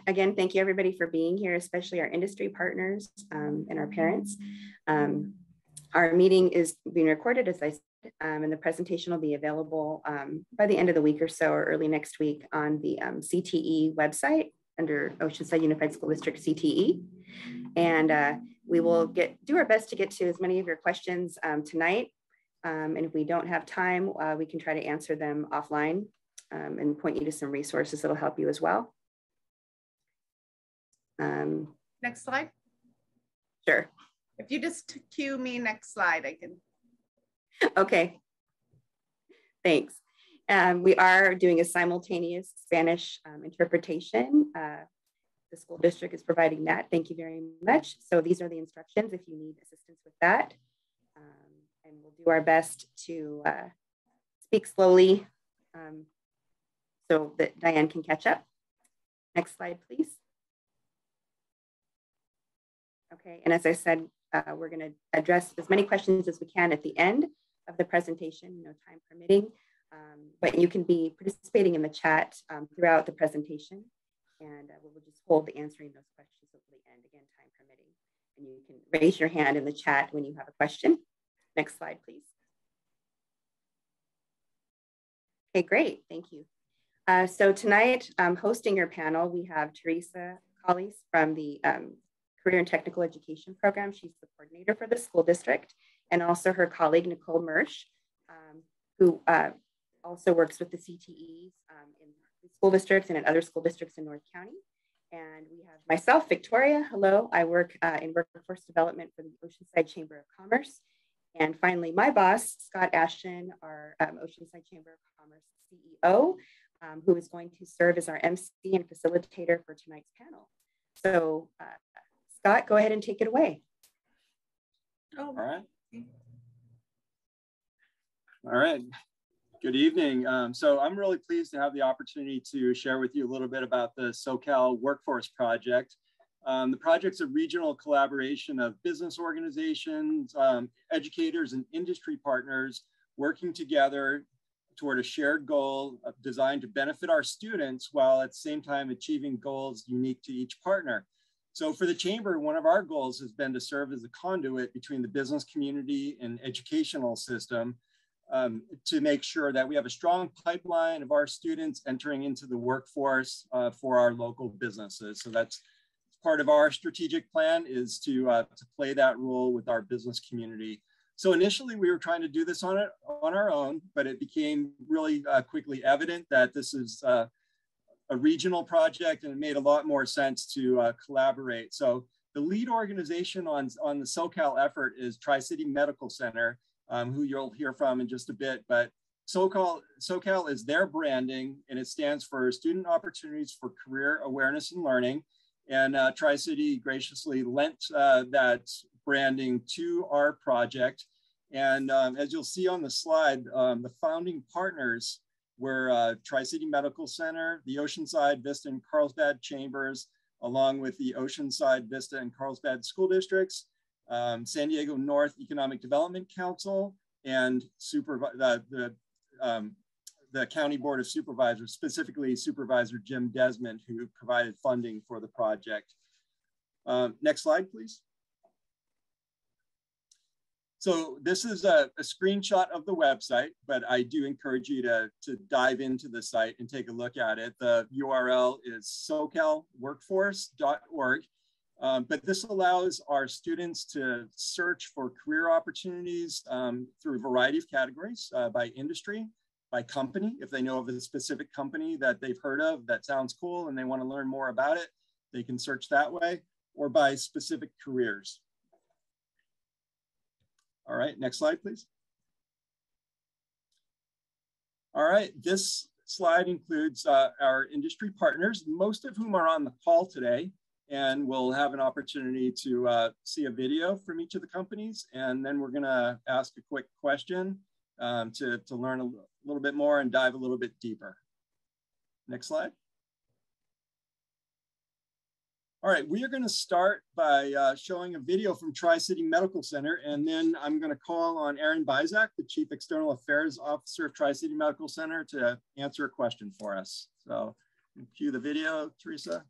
again, thank you everybody for being here, especially our industry partners and our parents. Our meeting is being recorded, as I said, and the presentation will be available by the end of the week or so, or early next week on the CTE website under Oceanside Unified School District CTE. And we will do our best to get to as many of your questions tonight. And if we don't have time, we can try to answer them offline and point you to some resources that'll help you as well. Next slide. Sure. If you just cue me next slide, I can. Okay. Thanks. We are doing a simultaneous Spanish interpretation. The school district is providing that. Thank you very much. So these are the instructions if you need assistance with that. And we'll do our best to speak slowly so that Diane can catch up. Next slide, please. Okay, and as I said, we're going to address as many questions as we can at the end of the presentation, time permitting. But you can be participating in the chat throughout the presentation, and we'll just hold answering those questions until the end, again, time permitting. And you can raise your hand in the chat when you have a question. Next slide, please. Okay, great, thank you. So tonight, hosting your panel, we have Teresa Collies from the Career and Technical Education Program. She's the coordinator for the school district, and also her colleague, Nicole Mersch, who also works with the CTEs in school districts and in other school districts in North County. And we have myself, Victoria. Hello, I work in workforce development for the Oceanside Chamber of Commerce. And finally, my boss, Scott Ashton, our Oceanside Chamber of Commerce CEO, who is going to serve as our MC and facilitator for tonight's panel. So Scott, go ahead and take it away. All right. All right. Good evening. So I'm really pleased to have the opportunity to share with you a little bit about the SOCAL Workforce Project. The project's a regional collaboration of business organizations, educators, and industry partners working together toward a shared goal designed to benefit our students while at the same time achieving goals unique to each partner. So for the Chamber, one of our goals has been to serve as a conduit between the business community and educational system to make sure that we have a strong pipeline of our students entering into the workforce for our local businesses. So that's part of our strategic plan, is to play that role with our business community. So initially we were trying to do this on our own, but it became really quickly evident that this is a regional project, and it made a lot more sense to collaborate. So the lead organization on the SOCAL effort is Tri-City Medical Center, who you'll hear from in just a bit, but SOCAL is their branding, and it stands for Student Opportunities for Career Awareness and Learning. And Tri-City graciously lent that branding to our project. And as you'll see on the slide, the founding partners were Tri-City Medical Center, the Oceanside, Vista, and Carlsbad Chambers, along with the Oceanside, Vista, and Carlsbad School Districts, San Diego North Economic Development Council, and the County Board of Supervisors, specifically Supervisor Jim Desmond, who provided funding for the project. Next slide, please. So this is a screenshot of the website, but I do encourage you to dive into the site and take a look at it. The URL is socalworkforce.org, but this allows our students to search for career opportunities through a variety of categories, by industry, by company. If they know of a specific company that they've heard of that sounds cool and they want to learn more about it, they can search that way, or by specific careers. All right, next slide, please. All right, this slide includes our industry partners, most of whom are on the call today, and we'll have an opportunity to see a video from each of the companies, and then we're gonna ask a quick question to learn a little bit more and dive a little bit deeper. Next slide. All right, we are going to start by showing a video from Tri-City Medical Center, and then I'm going to call on Aaron Byzak, the Chief External Affairs Officer of Tri-City Medical Center, to answer a question for us. So cue the video, Teresa.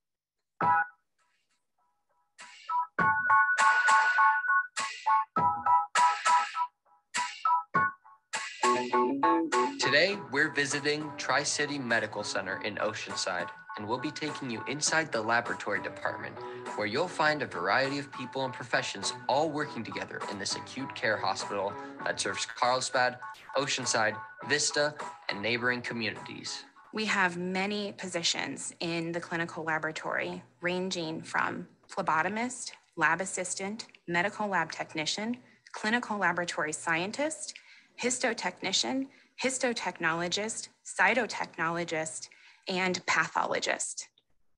Today, we're visiting Tri-City Medical Center in Oceanside, and we'll be taking you inside the laboratory department, where you'll find a variety of people and professions all working together in this acute care hospital that serves Carlsbad, Oceanside, Vista, and neighboring communities. We have many positions in the clinical laboratory, ranging from phlebotomist, lab assistant, medical lab technician, clinical laboratory scientist, histotechnician, histotechnologist, cytotechnologist, and pathologist.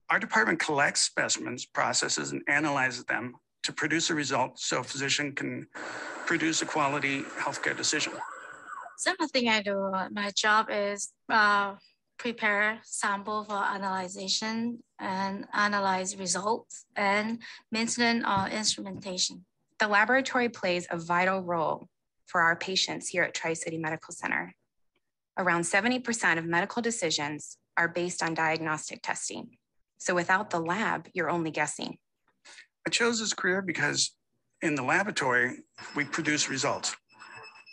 Our department collects specimens, processes, and analyzes them to produce a result so a physician can produce a quality healthcare decision. Some of the things I do, my job is prepare sample for analyzation and analyze results and maintenance on instrumentation. The laboratory plays a vital role for our patients here at Tri-City Medical Center. Around 70% of medical decisions are based on diagnostic testing. So without the lab, you're only guessing. I chose this career because in the laboratory, we produce results.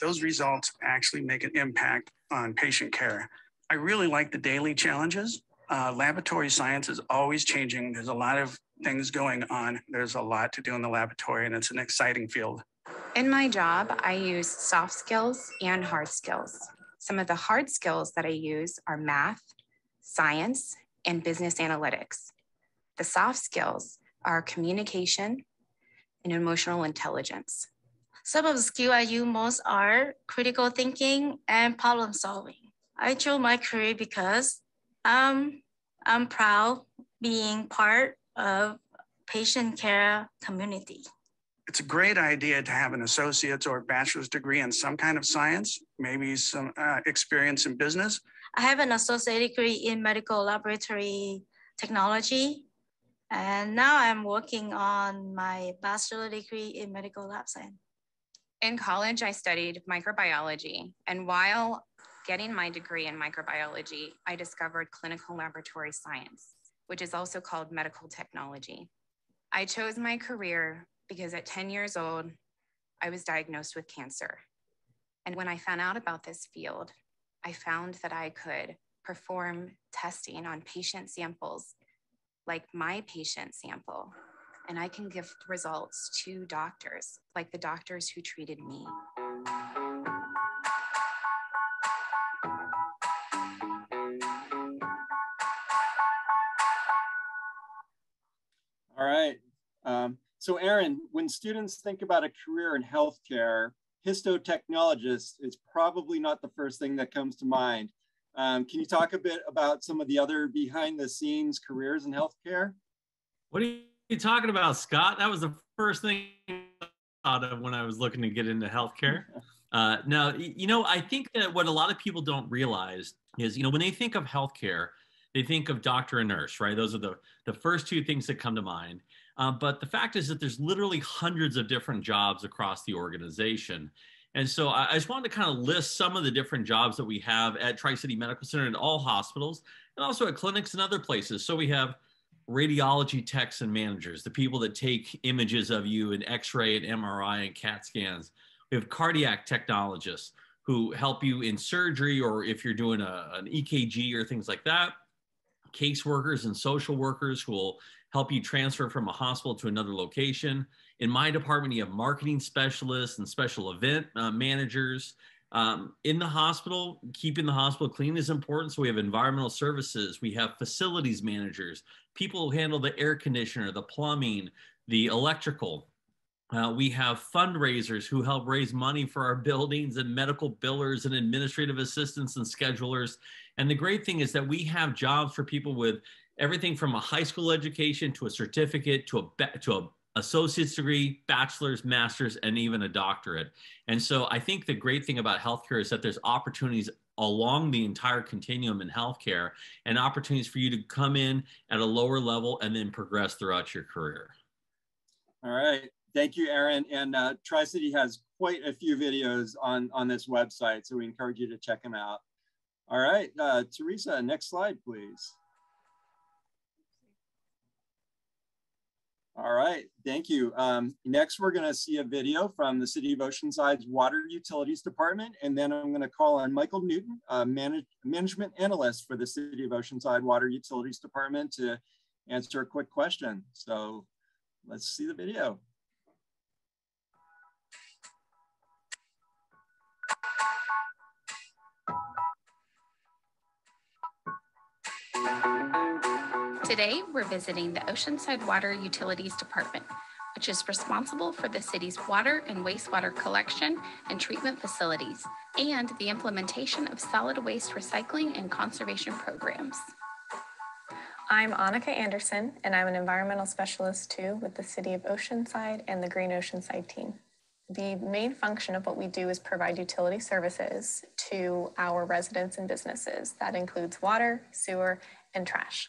Those results actually make an impact on patient care. I really like the daily challenges. Laboratory science is always changing. There's a lot of things going on. There's a lot to do in the laboratory, and it's an exciting field. In my job, I use soft skills and hard skills. Some of the hard skills that I use are math, science, and business analytics. The soft skills are communication and emotional intelligence. Some of the skills I use most are critical thinking and problem solving. I chose my career because I'm proud being part of patient care community. It's a great idea to have an associate's or bachelor's degree in some kind of science, maybe some experience in business. I have an associate degree in medical laboratory technology, and now I'm working on my bachelor degree in medical lab science. In college, I studied microbiology, and while getting my degree in microbiology, I discovered clinical laboratory science, which is also called medical technology. I chose my career because at 10 years old, I was diagnosed with cancer. And when I found out about this field, I found that I could perform testing on patient samples like my patient sample, and I can give results to doctors, like the doctors who treated me. All right. So Aaron, when students think about a career in healthcare, histotechnologist is probably not the first thing that comes to mind. Can you talk a bit about some of the other behind the scenes careers in healthcare? What are you talking about, Scott? That was the first thing I thought of when I was looking to get into healthcare. Now, I think that what a lot of people don't realize is, when they think of healthcare, they think of doctor and nurse, right? Those are the first two things that come to mind. But the fact is that there's literally hundreds of different jobs across the organization. And so I just wanted to kind of list some of the different jobs that we have at Tri-City Medical Center and all hospitals, and also at clinics and other places. So we have radiology techs and managers, the people that take images of you in X-ray and MRI and CAT scans. We have cardiac technologists who help you in surgery, or if you're doing an EKG or things like that. Caseworkers and social workers who will help you transfer from a hospital to another location. In my department, you have marketing specialists and special event managers. In the hospital, keeping the hospital clean is important. So we have environmental services. We have facilities managers, people who handle the air conditioner, the plumbing, the electrical. We have fundraisers who help raise money for our buildings, and medical billers and administrative assistants and schedulers. And the great thing is that we have jobs for people with everything from a high school education to a certificate to a associate's degree, bachelor's, master's, and even a doctorate. And so I think the great thing about healthcare is that there's opportunities along the entire continuum in healthcare, and opportunities for you to come in at a lower level and then progress throughout your career. All right. Thank you, Aaron. And Tri-City has quite a few videos on this website, so we encourage you to check them out. All right, Teresa, next slide, please. All right, thank you. Next, we're going to see a video from the City of Oceanside's Water Utilities Department, and then I'm going to call on Michael Newton, Management Analyst for the City of Oceanside Water Utilities Department, to answer a quick question. So let's see the video. Today, we're visiting the Oceanside Water Utilities Department, which is responsible for the city's water and wastewater collection and treatment facilities, and the implementation of solid waste recycling and conservation programs. I'm Annika Anderson, and I'm an environmental specialist too with the City of Oceanside and the Green Oceanside team. The main function of what we do is provide utility services to our residents and businesses. That includes water, sewer, and trash.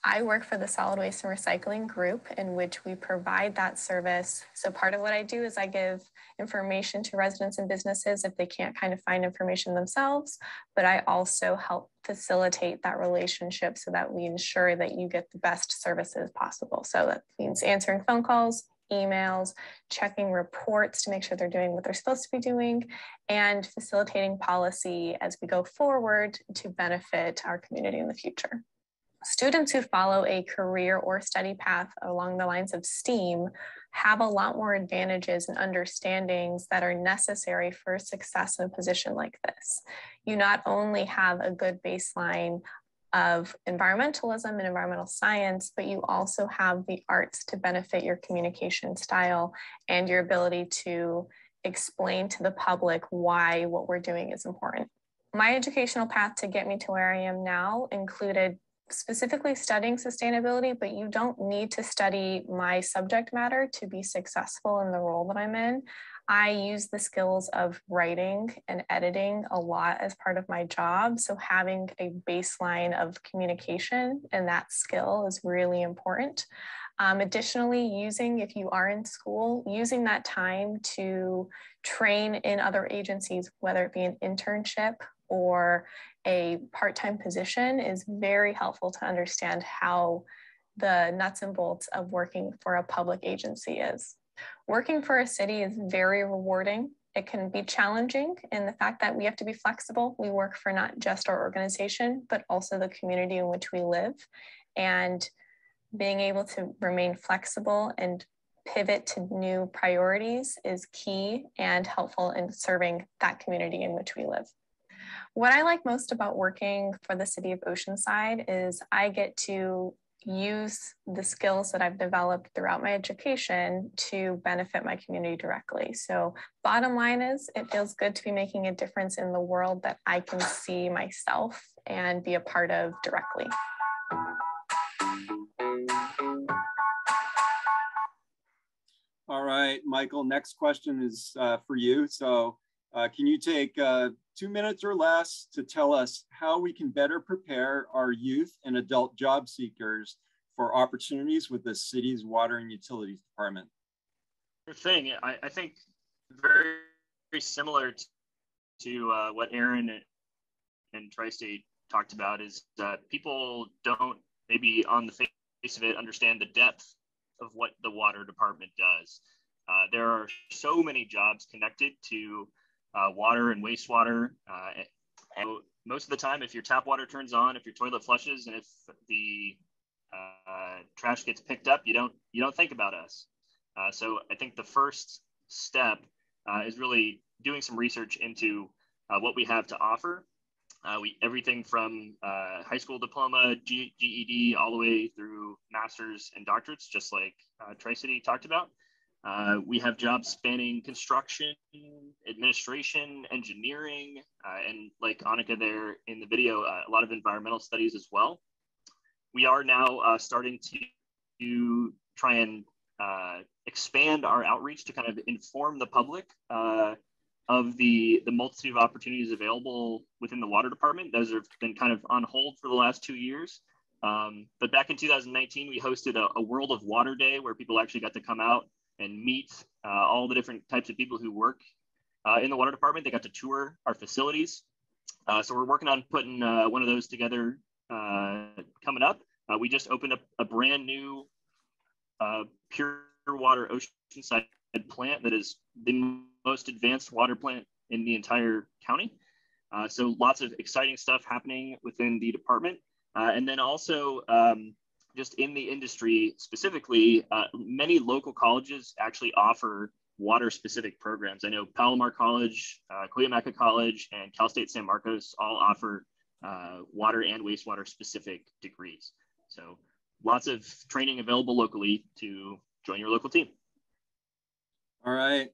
I work for the solid waste and recycling group, in which we provide that service. So part of what I do is I give information to residents and businesses if they can't kind of find information themselves, but I also help facilitate that relationship so that we ensure that you get the best services possible. So that means answering phone calls, emails, checking reports to make sure they're doing what they're supposed to be doing, and facilitating policy as we go forward to benefit our community in the future. Students who follow a career or study path along the lines of STEAM have a lot more advantages and understandings that are necessary for success in a position like this. You not only have a good baseline of environmentalism and environmental science, but you also have the arts to benefit your communication style and your ability to explain to the public why what we're doing is important. My educational path to get me to where I am now included specifically studying sustainability, but you don't need to study my subject matter to be successful in the role that I'm in. I use the skills of writing and editing a lot as part of my job. So having a baseline of communication and that skill is really important. Additionally, if you are in school, using that time to train in other agencies, whether it be an internship or a part-time position, is very helpful to understand how the nuts and bolts of working for a public agency is. Working for a city is very rewarding. It can be challenging in the fact that we have to be flexible. We work for not just our organization, but also the community in which we live. And being able to remain flexible and pivot to new priorities is key and helpful in serving that community in which we live. What I like most about working for the City of Oceanside is I get to use the skills that I've developed throughout my education to benefit my community directly. So bottom line is, it feels good to be making a difference in the world that I can see myself and be a part of directly. All right, Michael, next question is for you. So can you take 2 minutes or less to tell us how we can better prepare our youth and adult job seekers for opportunities with the city's Water and Utilities Department? Sure thing. I think very, very similar to what Aaron and Tri-State talked about is that people don't maybe on the face of it understand the depth of what the water department does. There are so many jobs connected to water and wastewater. And most of the time, if your tap water turns on, if your toilet flushes, and if the trash gets picked up, you don't think about us. So I think the first step is really doing some research into what we have to offer. Everything from high school diploma, GED, all the way through masters and doctorates, just like Tri-City talked about. We have jobs spanning construction, administration, engineering, and like Annika there in the video, a lot of environmental studies as well. We are now starting to try and expand our outreach to kind of inform the public of the multitude of opportunities available within the water department. Those have been kind of on hold for the last 2 years. But back in 2019, we hosted a World of Water Day where people actually got to come out and meet all the different types of people who work in the water department. They got to tour our facilities. So we're working on putting one of those together coming up. We just opened up a brand new pure water Oceanside plant that is the most advanced water plant in the entire county. So lots of exciting stuff happening within the department. And then also just in the industry specifically, many local colleges actually offer water-specific programs. I know Palomar College, Cuyamaca College, and Cal State San Marcos all offer water and wastewater specific degrees. So lots of training available locally to join your local team. All right.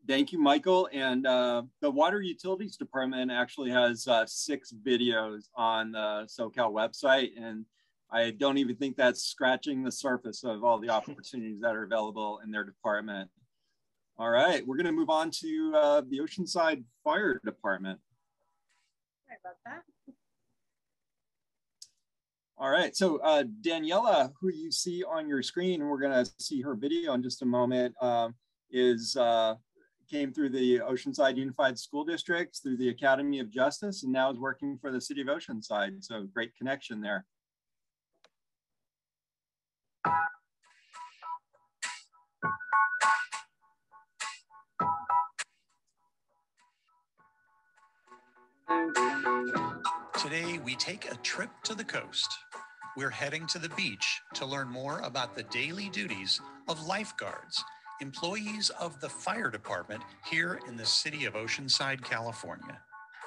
Thank you, Michael. And the Water Utilities Department actually has 6 videos on the SoCal website. And I don't even think that's scratching the surface of all the opportunities that are available in their department. All right, we're going to move on to the Oceanside Fire Department. Sorry about that. All right, so Daniela, who you see on your screen, we're going to see her video in just a moment, came through the Oceanside Unified School District, through the Academy of Justice, and now is working for the City of Oceanside. So great connection there. Today, we take a trip to the coast. We're heading to the beach to learn more about the daily duties of lifeguards, employees of the fire department here in the city of Oceanside, California.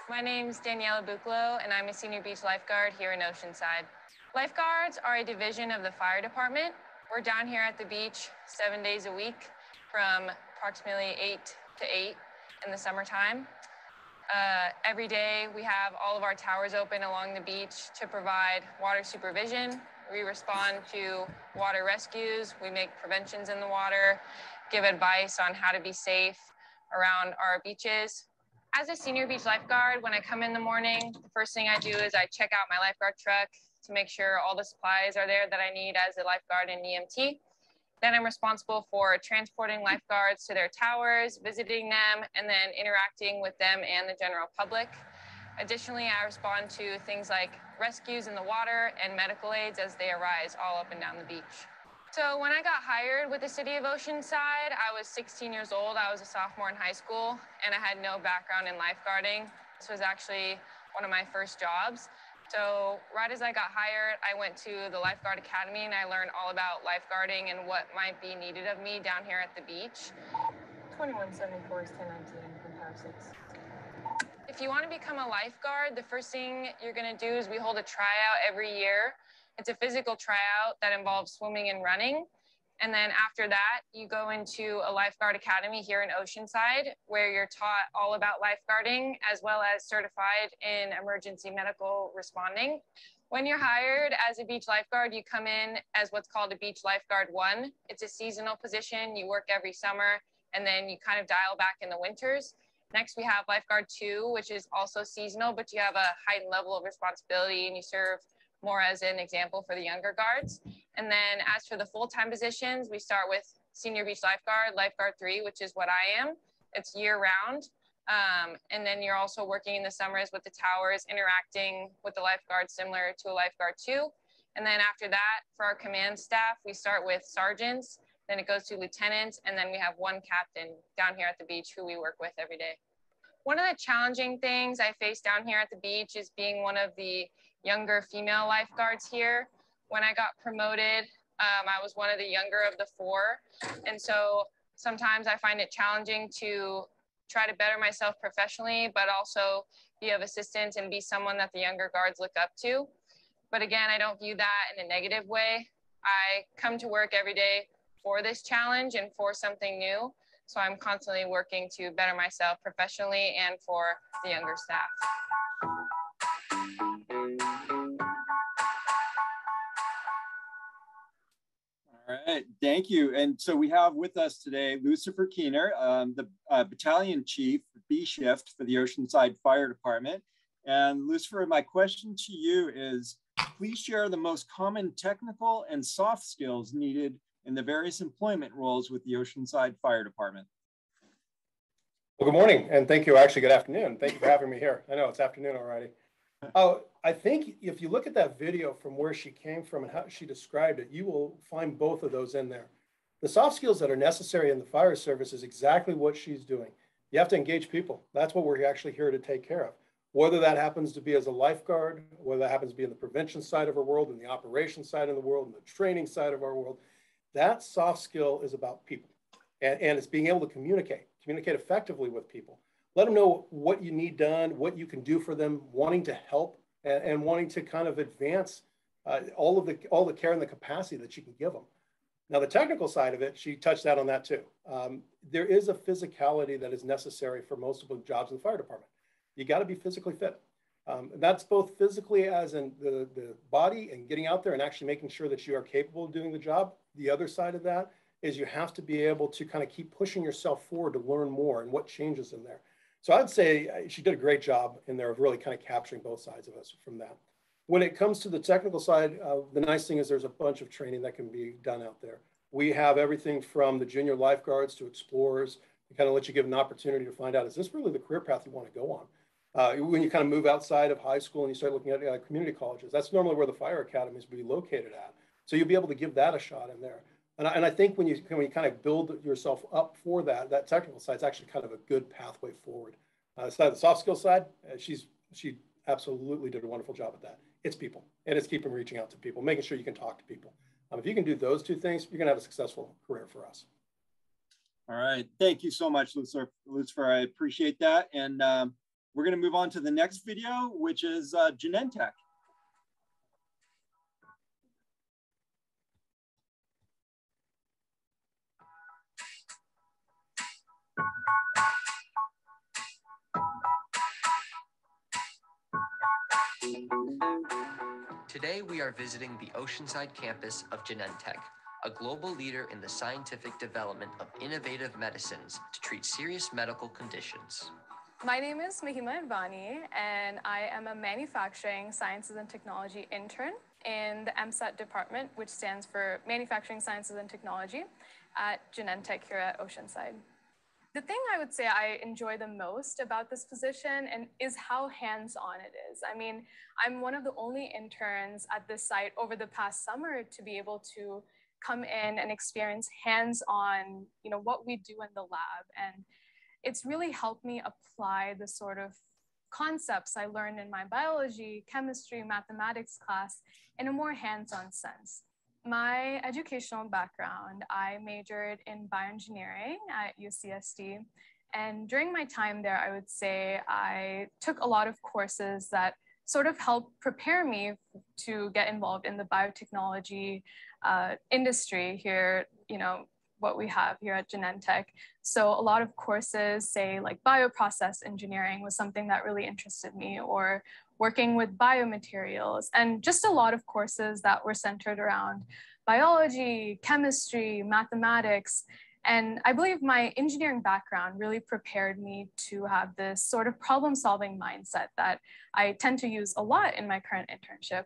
My name's Daniela Buclo, and I'm a senior beach lifeguard here in Oceanside. Lifeguards are a division of the fire department. We're down here at the beach 7 days a week from approximately 8 to 8 in the summertime. Every day we have all of our towers open along the beach to provide water supervision. We respond to water rescues. We make preventions in the water, give advice on how to be safe around our beaches. As a senior beach lifeguard, when I come in the morning, the first thing I do is I check out my lifeguard truck to make sure all the supplies are there that I need as a lifeguard and EMT. Then I'm responsible for transporting lifeguards to their towers, visiting them, and then interacting with them and the general public. Additionally, I respond to things like rescues in the water and medical aids as they arise all up and down the beach. So when I got hired with the city of Oceanside, I was 16 years old. I was a sophomore in high school, and I had no background in lifeguarding. This was actually one of my first jobs. So right as I got hired, I went to the lifeguard academy and I learned all about lifeguarding and what might be needed of me down here at the beach. 2174 is 1019 from Power 6. If you want to become a lifeguard, the first thing you're going to do is we hold a tryout every year. It's a physical tryout that involves swimming and running. And then after that, you go into a lifeguard academy here in Oceanside, where you're taught all about lifeguarding, as well as certified in emergency medical responding. When you're hired as a beach lifeguard, you come in as what's called a beach lifeguard 1. It's a seasonal position. You work every summer, and then you kind of dial back in the winters. Next, we have lifeguard 2, which is also seasonal, but you have a heightened level of responsibility, and you serve more as an example for the younger guards. And then as for the full-time positions, we start with senior beach lifeguard, lifeguard 3, which is what I am. It's year-round. And then you're also working in the summers with the towers, interacting with the lifeguards similar to a lifeguard 2. And then after that, for our command staff, we start with sergeants, then it goes to lieutenants, and then we have one captain down here at the beach who we work with every day. One of the challenging things I face down here at the beach is being one of the younger female lifeguards here. When I got promoted, I was one of the younger of the 4. And so sometimes I find it challenging to try to better myself professionally, but also be of assistance and be someone that the younger guards look up to. But again, I don't view that in a negative way. I come to work every day for this challenge and for something new. So I'm constantly working to better myself professionally and for the younger staff. All right, thank you. And so we have with us today Lucifer Keener, the battalion chief, B shift for the Oceanside Fire Department. And Lucifer, my question to you is, please share the most common technical and soft skills needed in the various employment roles with the Oceanside Fire Department. Well, good morning, and thank you. Actually, good afternoon. Thank you for having me here. I know it's afternoon already. Oh, I think if you look at that video from where she came from and how she described it, you will find both of those in there. The soft skills that are necessary in the fire service is exactly what she's doing. You have to engage people. That's what we're actually here to take care of. Whether that happens to be as a lifeguard, whether that happens to be in the prevention side of our world, in the operations side of the world, in the training side of our world, that soft skill is about people. And it's being able to communicate effectively with people. Let them know what you need done, what you can do for them, wanting to help and wanting to kind of advance all the care and the capacity that you can give them. Now, the technical side of it, she touched on that too. There is a physicality that is necessary for most of the jobs in the fire department. You got to be physically fit. That's both physically as in the body and getting out there and actually making sure that you are capable of doing the job. The other side of that is you have to be able to kind of keep pushing yourself forward to learn more and what changes in there. So I'd say she did a great job in there of really kind of capturing both sides of us from that. When it comes to the technical side, the nice thing is there's a bunch of training that can be done out there. We have everything from the junior lifeguards to explorers to kind of let you give an opportunity to find out, is this really the career path you want to go on? When you kind of move outside of high school and you start looking at community colleges, that's normally where the fire academies will be located at. So you'll be able to give that a shot in there. And I think when you kind of build yourself up for that technical side is actually kind of a good pathway forward. The soft skill side, she absolutely did a wonderful job at that. It's people, and it's keeping reaching out to people, making sure you can talk to people. If you can do those two things, you're going to have a successful career for us. All right. Thank you so much, Lucifer. I appreciate that. And we're going to move on to the next video, which is Genentech. Today, we are visiting the Oceanside campus of Genentech, a global leader in the scientific development of innovative medicines to treat serious medical conditions. My name is Mahima Advani, and I am a manufacturing sciences and technology intern in the MSAT department, which stands for Manufacturing Sciences and Technology at Genentech here at Oceanside. The thing I would say I enjoy the most about this position is how hands-on it is. I mean, I'm one of the only interns at this site over the past summer to be able to come in and experience hands-on, what we do in the lab. And it's really helped me apply the sort of concepts I learned in my biology, chemistry, mathematics class in a more hands-on sense. My educational background, I majored in bioengineering at UCSD. And during my time there, I would say I took a lot of courses that sort of helped prepare me to get involved in the biotechnology industry here, what we have here at Genentech. So a lot of courses, say like bioprocess engineering was something that really interested me, or working with biomaterials, and just a lot of courses that were centered around biology, chemistry, mathematics. And I believe my engineering background really prepared me to have this sort of problem-solving mindset that I tend to use a lot in my current internship.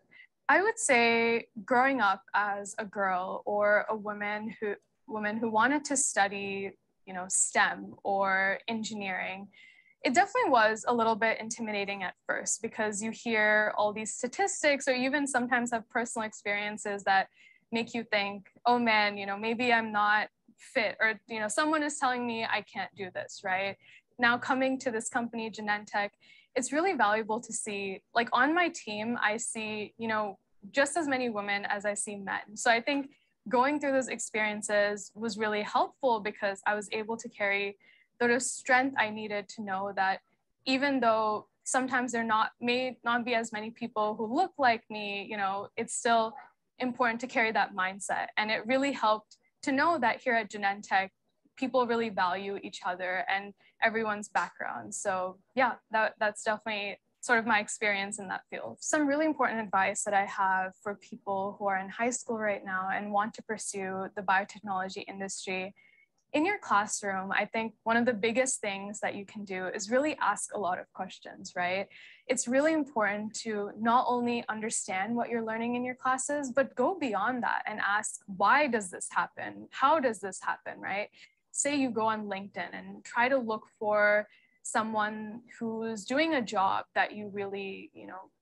I would say growing up as a girl or a woman who wanted to study, STEM or engineering, it definitely was a little bit intimidating at first, because you hear all these statistics or even sometimes have personal experiences that make you think, oh man, maybe I'm not fit, or someone is telling me I can't do this, right? Now coming to this company, Genentech, it's really valuable to see, like on my team, I see, just as many women as I see men. So I think going through those experiences was really helpful, because I was able to carry the strength I needed to know that even though sometimes there may not be as many people who look like me, it's still important to carry that mindset. And it really helped to know that here at Genentech, people really value each other and everyone's background. So yeah, that's definitely sort of my experience in that field. Some really important advice that I have for people who are in high school right now and want to pursue the biotechnology industry. In your classroom, I think one of the biggest things that you can do is really ask a lot of questions, right? It's really important to not only understand what you're learning in your classes, but go beyond that and ask, why does this happen? How does this happen, right? Say you go on LinkedIn and try to look for someone who's doing a job that you really,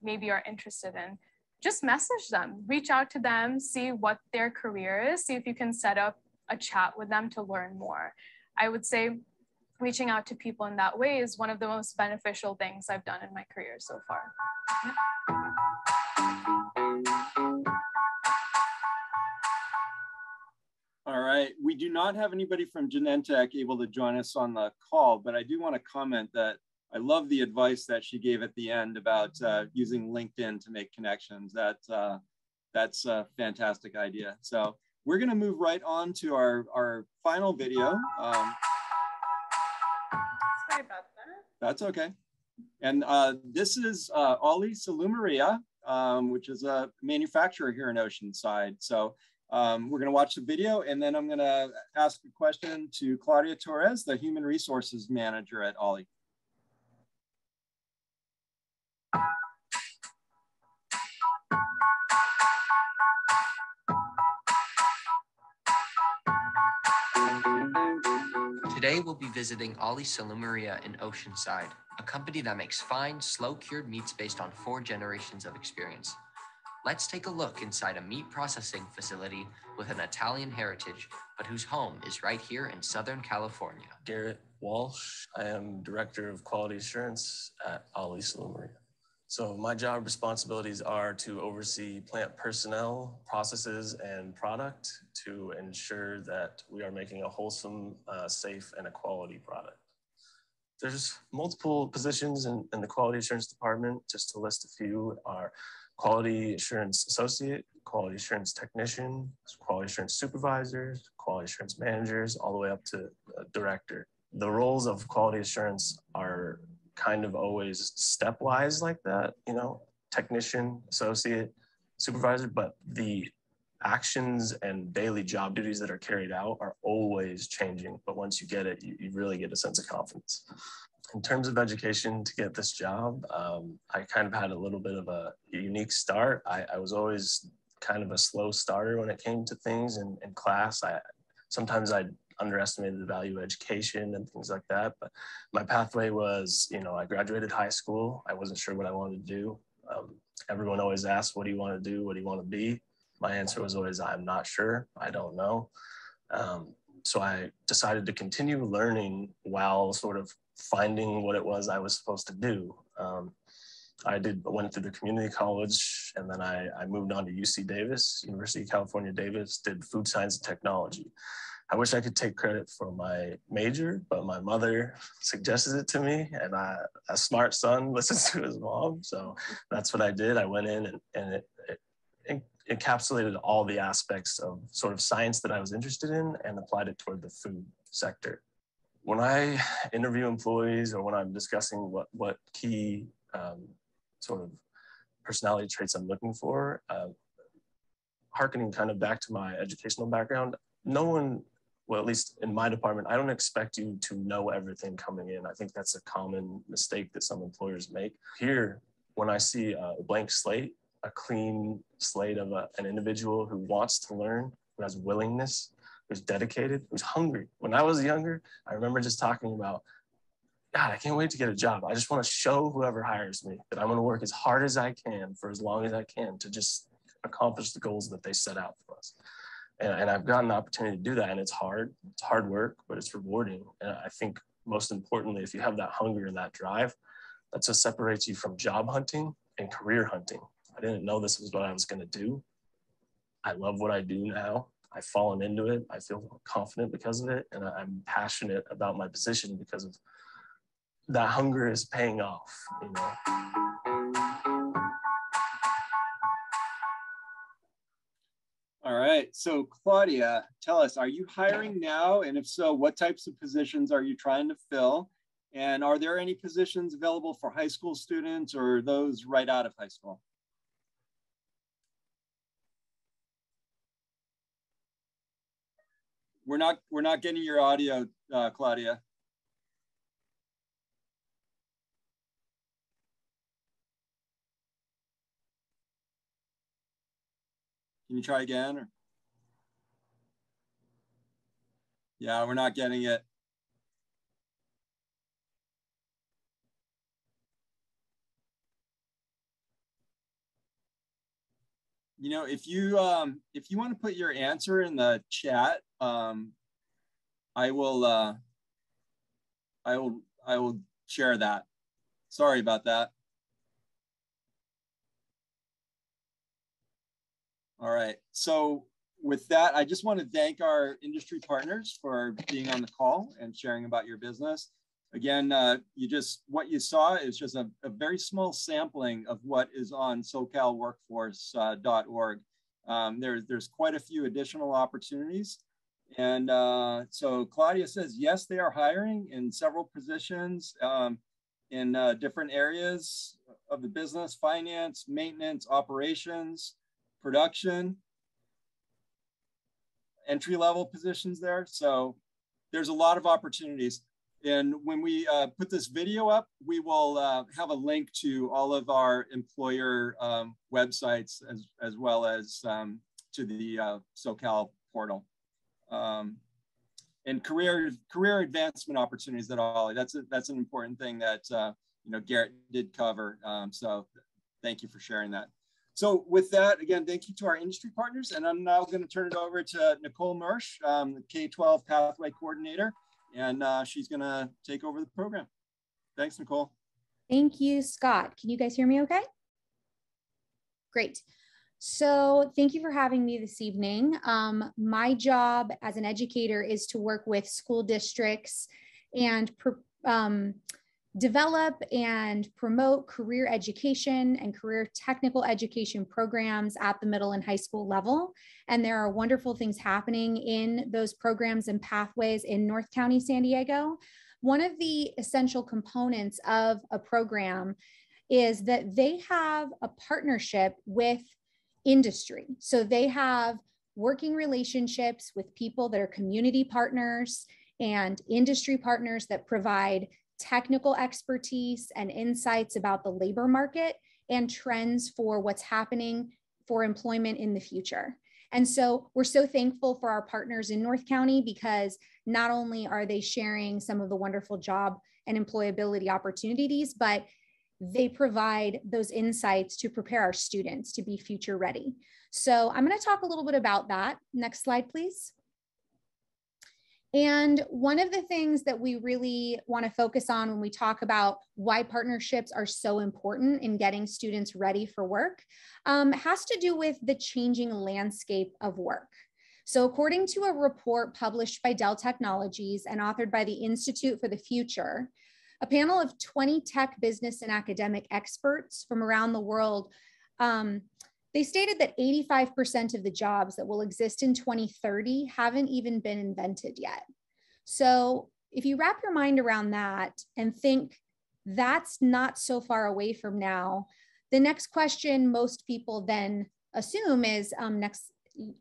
maybe are interested in. Just message them, reach out to them, see what their career is, see if you can set up a chat with them to learn more. I would say reaching out to people in that way is one of the most beneficial things I've done in my career so far. All right, we do not have anybody from Genentech able to join us on the call, but I do want to comment that I love the advice that she gave at the end about using LinkedIn to make connections. That's a fantastic idea. So we're going to move right on to our final video. Sorry about that. That's okay. And this is Olli Salumeria, which is a manufacturer here in Oceanside. So we're going to watch the video, and then I'm going to ask a question to Claudia Torres, the Human Resources Manager at Olli. Today we'll be visiting Olli Salumeria in Oceanside, a company that makes fine, slow-cured meats based on 4 generations of experience. Let's take a look inside a meat processing facility with an Italian heritage, but whose home is right here in Southern California. Garrett Walsh. I am Director of Quality Assurance at Olli Salumeria. So my job responsibilities are to oversee plant personnel, processes, and product to ensure that we are making a wholesome, safe, and a quality product. There's multiple positions in the Quality Assurance Department. Just to list a few are Quality Assurance Associate, Quality Assurance Technician, Quality Assurance Supervisors, Quality Assurance Managers, all the way up to Director. The roles of Quality Assurance are kind of always stepwise like that, you know, technician, associate, supervisor, but the actions and daily job duties that are carried out are always changing. But once you get it, you really get a sense of confidence. In terms of education to get this job, I kind of had a little bit of a unique start. I was always kind of a slow starter when it came to things in class. Sometimes I underestimated the value of education and things like that. But my pathway was, you know, I graduated high school. I wasn't sure what I wanted to do. Everyone always asked, what do you want to do? What do you want to be? My answer was always, I'm not sure. I don't know. So I decided to continue learning while sort of finding what it was I was supposed to do. I went through the community college, and then I moved on to UC Davis, University of California, Davis, did food science and technology. I wish I could take credit for my major, but my mother suggested it to me, and a smart son listens to his mom. So that's what I did. I went in and it encapsulated all the aspects of sort of science that I was interested in and applied it toward the food sector. When I interview employees or when I'm discussing what key sort of personality traits I'm looking for, hearkening kind of back to my educational background, no one, well, at least in my department, I don't expect you to know everything coming in. I think that's a common mistake that some employers make. Here, when I see a blank slate, a clean slate of an individual who wants to learn, who has willingness, who's dedicated, who's hungry. When I was younger, I remember just talking about, God, I can't wait to get a job. I just want to show whoever hires me that I'm going to work as hard as I can for as long as I can to just accomplish the goals that they set out for us. And I've gotten the opportunity to do that, and it's hard work, but it's rewarding. And I think most importantly, if you have that hunger and that drive, that's what separates you from job hunting and career hunting. I didn't know this was what I was going to do. I love what I do now. I've fallen into it. I feel confident because of it. And I'm passionate about my position because of that hunger is paying off, you know. All right, so Claudia, tell us, are you hiring now? And if so, what types of positions are you trying to fill? And are there any positions available for high school students or those right out of high school? We're not getting your audio, Claudia. Can you try again? Or? Yeah, we're not getting it. You know, if you want to put your answer in the chat, I will share that. Sorry about that. All right. So with that, I just want to thank our industry partners for being on the call and sharing about your business. Again, what you saw is just a very small sampling of what is on SOCALworkforce.org. There's quite a few additional opportunities. And so Claudia says, yes, they are hiring in several positions in different areas of the business: finance, maintenance, operations, production, entry-level positions there. So there's a lot of opportunities. And when we put this video up, we will have a link to all of our employer websites as well as to the SOCAL portal. And career advancement opportunities that Olli, that's an important thing that you know, Garrett did cover. So thank you for sharing that. So with that, again, thank you to our industry partners. And I'm now going to turn it over to Nicole Mersch, the K-12 Pathway Coordinator, and she's going to take over the program. Thanks, Nicole. Thank you, Scott. Can you guys hear me okay? Great. So thank you for having me this evening. My job as an educator is to work with school districts and develop and promote career education and career technical education programs at the middle and high school level. And there are wonderful things happening in those programs and pathways in North County, San Diego. One of the essential components of a program is that they have a partnership with industry. So they have working relationships with people that are community partners and industry partners that provide technical expertise and insights about the labor market and trends for what's happening for employment in the future. And so we're so thankful for our partners in North County, because not only are they sharing some of the wonderful job and employability opportunities, but they provide those insights to prepare our students to be future ready. So I'm going to talk a little bit about that. Next slide, please. And one of the things that we really want to focus on when we talk about why partnerships are so important in getting students ready for work has to do with the changing landscape of work. So according to a report published by Dell Technologies and authored by the Institute for the Future, a panel of 20 tech, business, and academic experts from around the world, they stated that 85% of the jobs that will exist in 2030 haven't even been invented yet. So if you wrap your mind around that and think that's not so far away from now, the next question most people then assume is, next,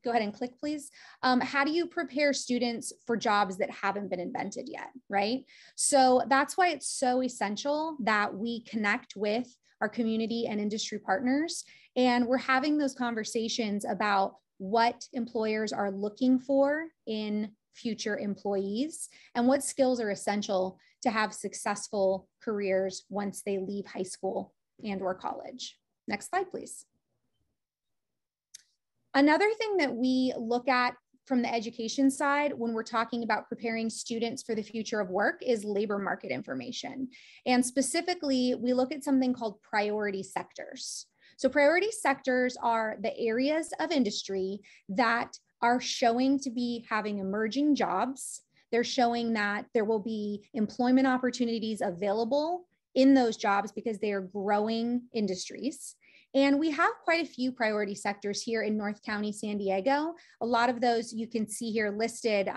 go ahead and click, please. How do you prepare students for jobs that haven't been invented yet, right? So that's why it's so essential that we connect with our community and industry partners. And we're having those conversations about what employers are looking for in future employees and what skills are essential to have successful careers once they leave high school and or college. Next slide, please. Another thing that we look at from the education side when we're talking about preparing students for the future of work is labor market information. And specifically, we look at something called priority sectors. So priority sectors are the areas of industry that are showing to be having emerging jobs. They're showing that there will be employment opportunities available in those jobs because they are growing industries. And we have quite a few priority sectors here in North County, San Diego. A lot of those you can see here listed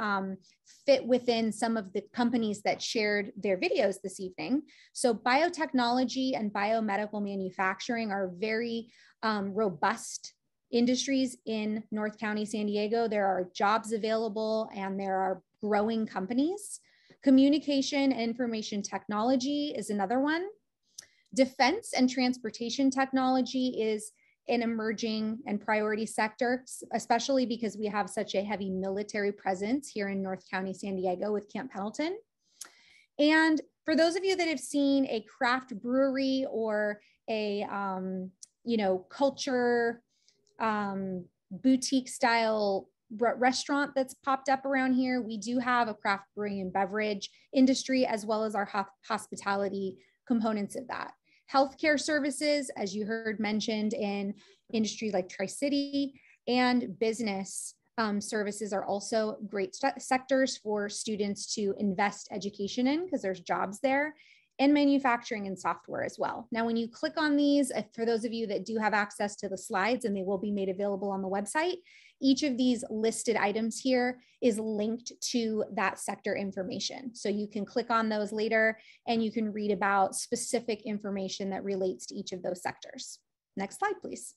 fit within some of the companies that shared their videos this evening. So biotechnology and biomedical manufacturing are very robust industries in North County, San Diego. There are jobs available and there are growing companies. Communication and information technology is another one. Defense and transportation technology is an emerging and priority sector, especially because we have such a heavy military presence here in North County, San Diego with Camp Pendleton. And for those of you that have seen a craft brewery or a culture boutique style restaurant that's popped up around here. We do have a craft brewing and beverage industry, as well as our hospitality components of that. Healthcare services, as you heard mentioned in industries like Tri-City, and business services are also great sectors for students to invest education in because there's jobs there, and manufacturing and software as well. Now, when you click on these, for those of you that do have access to the slides, and they will be made available on the website, each of these listed items here is linked to that sector information. So you can click on those later and you can read about specific information that relates to each of those sectors. Next slide, please.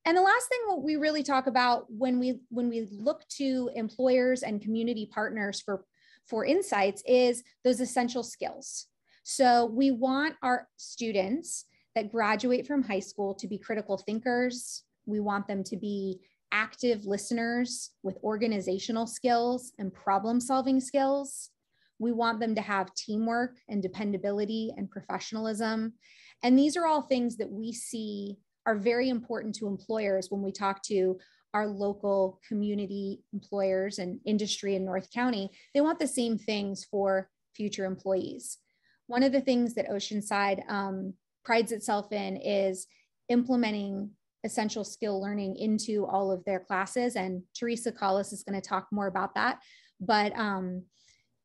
And the last thing what we really talk about when we look to employers and community partners for insights is those essential skills. So we want our students that graduate from high school to be critical thinkers. We want them to be active listeners with organizational skills and problem-solving skills. We want them to have teamwork and dependability and professionalism. And these are all things that we see are very important to employers when we talk to our local community employers and industry in North County. They want the same things for future employees. One of the things that Oceanside prides itself in is implementing essential skill learning into all of their classes. And Teresa Collis is going to talk more about that. But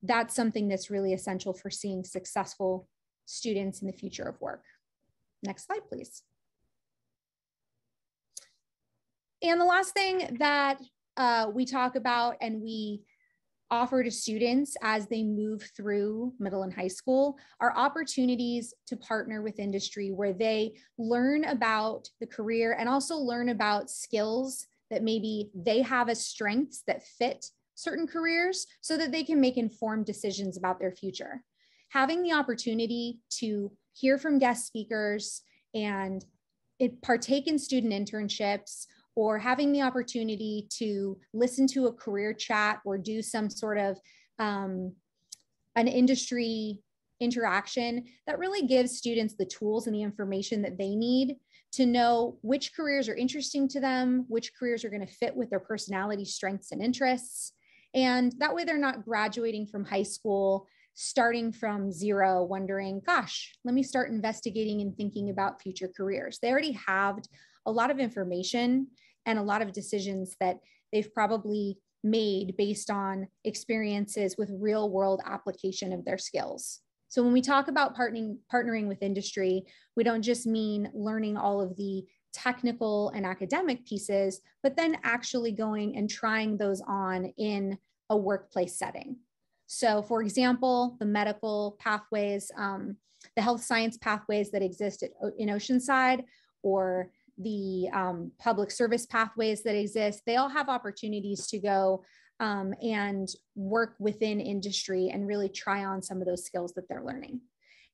that's something that's really essential for seeing successful students in the future of work. Next slide, please. And the last thing that we talk about and we offer to students as they move through middle and high school are opportunities to partner with industry where they learn about the career and also learn about skills that maybe they have as strengths that fit certain careers so that they can make informed decisions about their future. Having the opportunity to hear from guest speakers and partake in student internships, or having the opportunity to listen to a career chat or do some sort of an industry interaction, that really gives students the tools and the information that they need to know which careers are interesting to them, which careers are going to fit with their personality, strengths, and interests. And that way they're not graduating from high school, starting from zero, wondering, gosh, let me start investigating and thinking about future careers. They already have a lot of information and a lot of decisions that they've probably made based on experiences with real world application of their skills. So when we talk about partnering with industry, we don't just mean learning all of the technical and academic pieces, but then actually going and trying those on in a workplace setting. So for example, the medical pathways, the health science pathways that exist in Oceanside, or the public service pathways that exist, they all have opportunities to go and work within industry and really try on some of those skills that they're learning.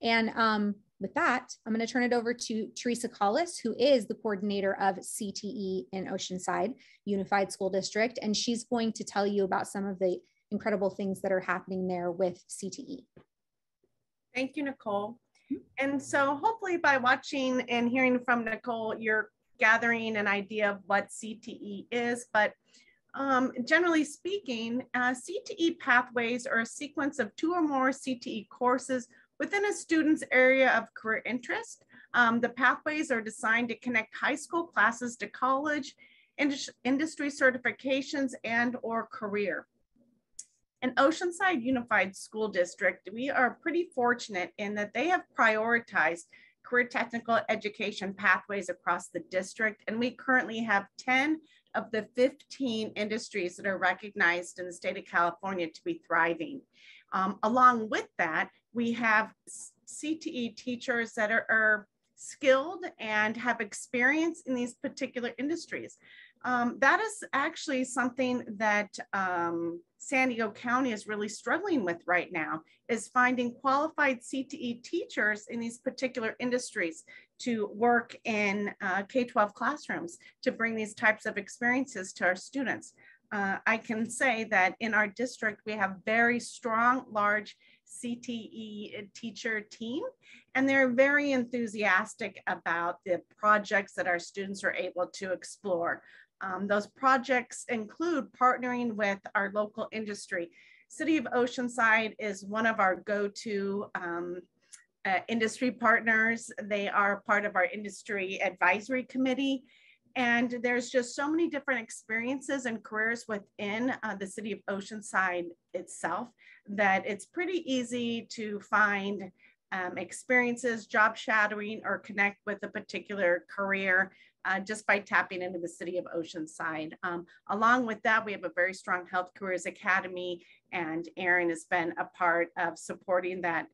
And with that, I'm going to turn it over to Teresa Collis, who is the coordinator of CTE in Oceanside Unified School District, and she's going to tell you about some of the incredible things that are happening there with CTE. Thank you, Nicole. And so hopefully by watching and hearing from Nicole, you're gathering an idea of what CTE is, but generally speaking, CTE pathways are a sequence of 2 or more CTE courses within a student's area of career interest. The pathways are designed to connect high school classes to college, industry certifications, and or career. In Oceanside Unified School District, we are pretty fortunate in that they have prioritized career technical education pathways across the district, and we currently have 10 of the 15 industries that are recognized in the state of California to be thriving. Along with that, we have CTE teachers that are skilled and have experience in these particular industries. That is actually something that San Diego County is really struggling with right now, is finding qualified CTE teachers in these particular industries to work in K-12 classrooms to bring these types of experiences to our students. I can say that in our district, we have very strong, large CTE teacher team, and they're very enthusiastic about the projects that our students are able to explore. Those projects include partnering with our local industry. City of Oceanside is one of our go-to industry partners. They are part of our industry advisory committee. And there's just so many different experiences and careers within the City of Oceanside itself that it's pretty easy to find experiences, job shadowing, or connect with a particular career just by tapping into the City of Oceanside. Along with that, we have a very strong Health Careers Academy, and Erin has been a part of supporting that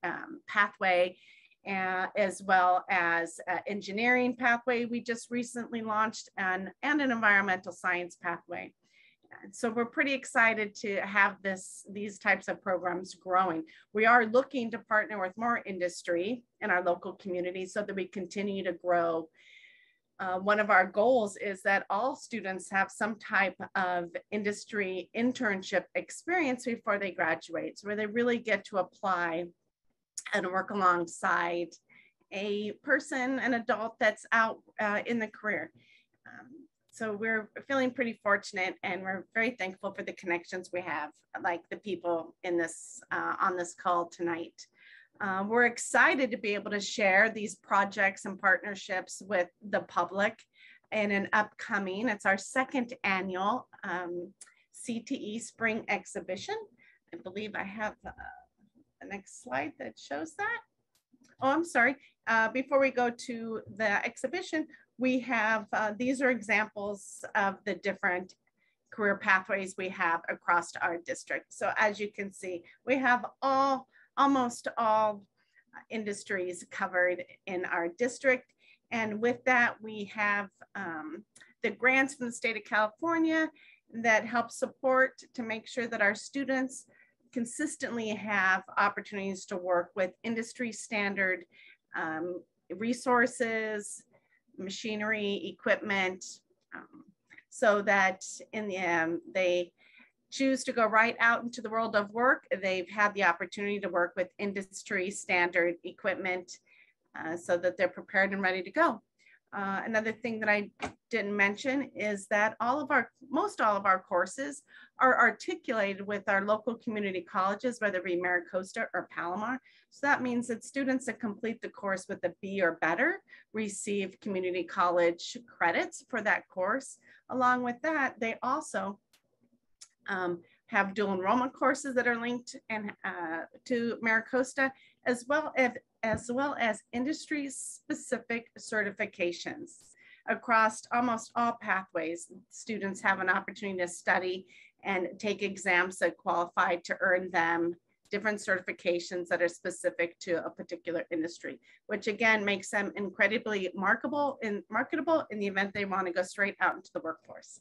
pathway, as well as engineering pathway we just recently launched, and an environmental science pathway. And so we're pretty excited to have these types of programs growing. We are looking to partner with more industry in our local community so that we continue to grow. One of our goals is that all students have some type of industry internship experience before they graduate, so where they really get to apply and work alongside a person, an adult that's out in the career. So we're feeling pretty fortunate, and we're very thankful for the connections we have, like the people in this on this call tonight. We're excited to be able to share these projects and partnerships with the public in an upcoming, it's our second annual CTE Spring Exhibition. I believe I have the next slide that shows that. Oh, I'm sorry. Before we go to the exhibition, we have, these are examples of the different career pathways we have across our district. So as you can see, we have almost all industries covered in our district. And with that, we have the grants from the state of California that help support to make sure that our students consistently have opportunities to work with industry standard resources, machinery, equipment, so that in the end, they choose to go right out into the world of work. They've had the opportunity to work with industry standard equipment so that they're prepared and ready to go. Another thing that I didn't mention is that most all of our courses are articulated with our local community colleges, whether it be Maricosta or Palomar. So that means that students that complete the course with a B or better receive community college credits for that course. Along with that, they also have dual enrollment courses that are linked to Maricosta, as well as industry-specific certifications. Across almost all pathways, students have an opportunity to study and take exams that qualify to earn them different certifications that are specific to a particular industry, which again makes them incredibly marketable in the event they want to go straight out into the workforce.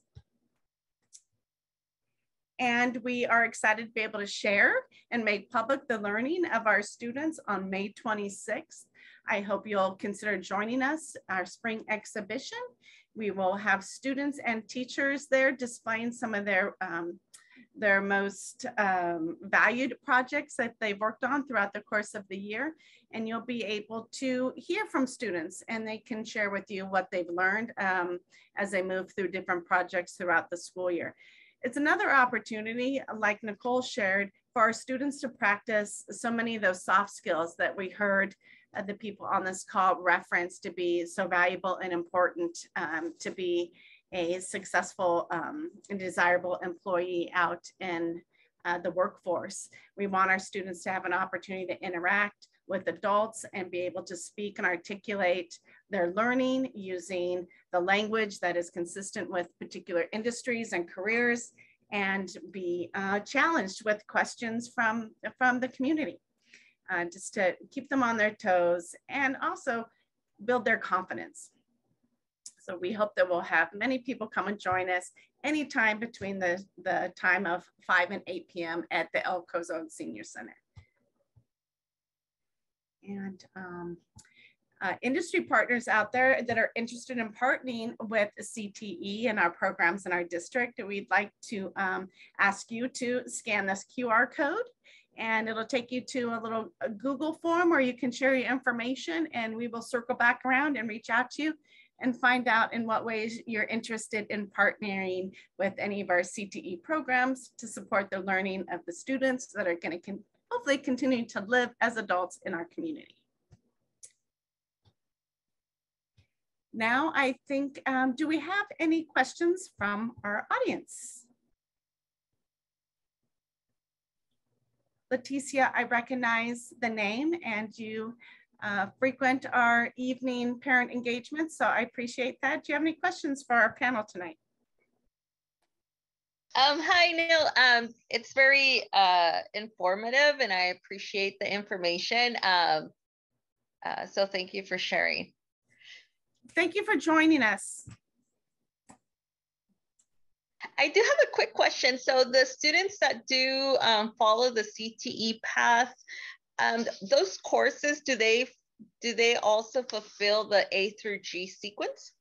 And we are excited to be able to share and make public the learning of our students on May 26th. I hope you'll consider joining us, our spring exhibition. We will have students and teachers there displaying some of their most valued projects that they've worked on throughout the course of the year. And you'll be able to hear from students, and they can share with you what they've learned as they move through different projects throughout the school year. It's another opportunity, like Nicole shared, for our students to practice so many of those soft skills that we heard the people on this call reference to be so valuable and important to be a successful and desirable employee out in the workforce. We want our students to have an opportunity to interact with adults and be able to speak and articulate their learning using the language that is consistent with particular industries and careers, and be challenged with questions from the community, just to keep them on their toes and also build their confidence. So we hope that we'll have many people come and join us anytime between the time of 5 and 8 p.m. at the El Cozone Senior Center. And industry partners out there that are interested in partnering with CTE and our programs in our district, we'd like to ask you to scan this QR code and it'll take you to a Google form where you can share your information, and we will circle back around and reach out to you and find out in what ways you're interested in partnering with any of our CTE programs to support the learning of the students that are going to hopefully continue to live as adults in our community. Now, I think, do we have any questions from our audience? Leticia, I recognize the name, and you frequent our evening parent engagement, so I appreciate that. Do you have any questions for our panel tonight? Hi, Neil. It's very informative, and I appreciate the information. So thank you for sharing. Thank you for joining us. I do have a quick question. So the students that do follow the CTE path, those courses, do they also fulfill the A through G sequence?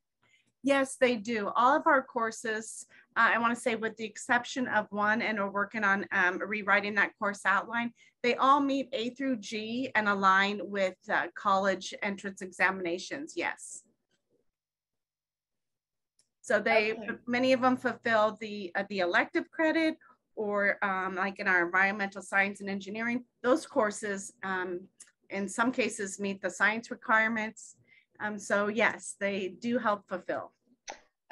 Yes, they do. All of our courses, I want to say with the exception of one, and we're working on rewriting that course outline, they all meet A through G and align with college entrance examinations, yes. So many of them fulfill the elective credit, or like in our environmental science and engineering, those courses in some cases meet the science requirements. So yes, they do help fulfill.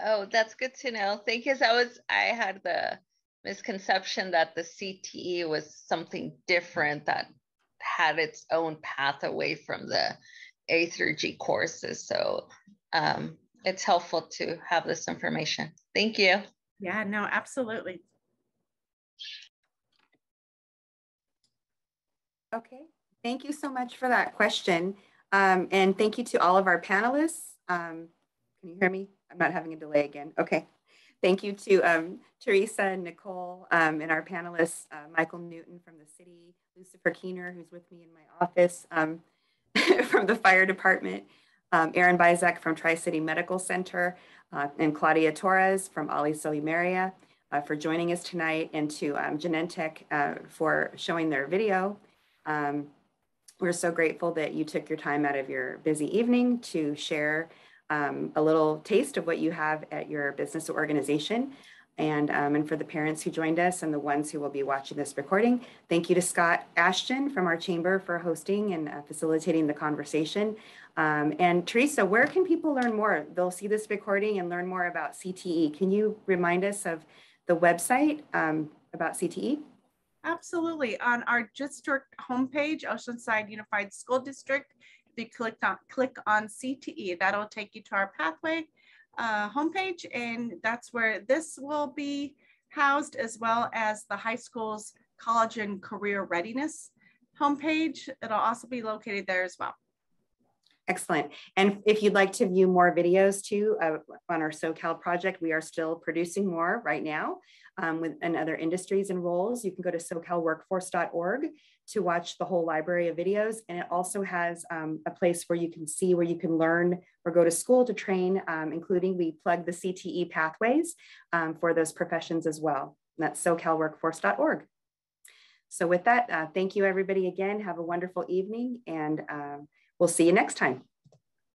Oh, that's good to know. Thank you. I had the misconception that the CTE was something different that had its own path away from the A through G courses. So it's helpful to have this information. Thank you. Yeah, no, absolutely. Okay, thank you so much for that question. And thank you to all of our panelists. Can you hear me? I'm not having a delay again. Okay. Thank you to Teresa and Nicole and our panelists, Michael Newton from the city, Lucifer Keener, who's with me in my office from the fire department, Aaron Byzak from Tri-City Medical Center, and Claudia Torres from Olli Salumeria for joining us tonight, and to Genentech for showing their video. We're so grateful that you took your time out of your busy evening to share a little taste of what you have at your business or organization. And for the parents who joined us and the ones who will be watching this recording, thank you to Scott Ashton from our chamber for hosting and facilitating the conversation. And Teresa, where can people learn more? They'll see this recording and learn more about CTE. Can you remind us of the website about CTE? Absolutely. On our district homepage, Oceanside Unified School District, if you click on CTE, that'll take you to our pathway homepage, and that's where this will be housed, as well as the high school's college and career readiness homepage. It'll also be located there as well. Excellent. And if you'd like to view more videos too on our SOCAL project, we are still producing more right now in other industries and roles. You can go to socalworkforce.org to watch the whole library of videos. And it also has a place where you can see where you can learn or go to school to train, including we plug the CTE pathways for those professions as well. And that's socalworkforce.org. So with that, thank you everybody again. Have a wonderful evening, and we'll see you next time.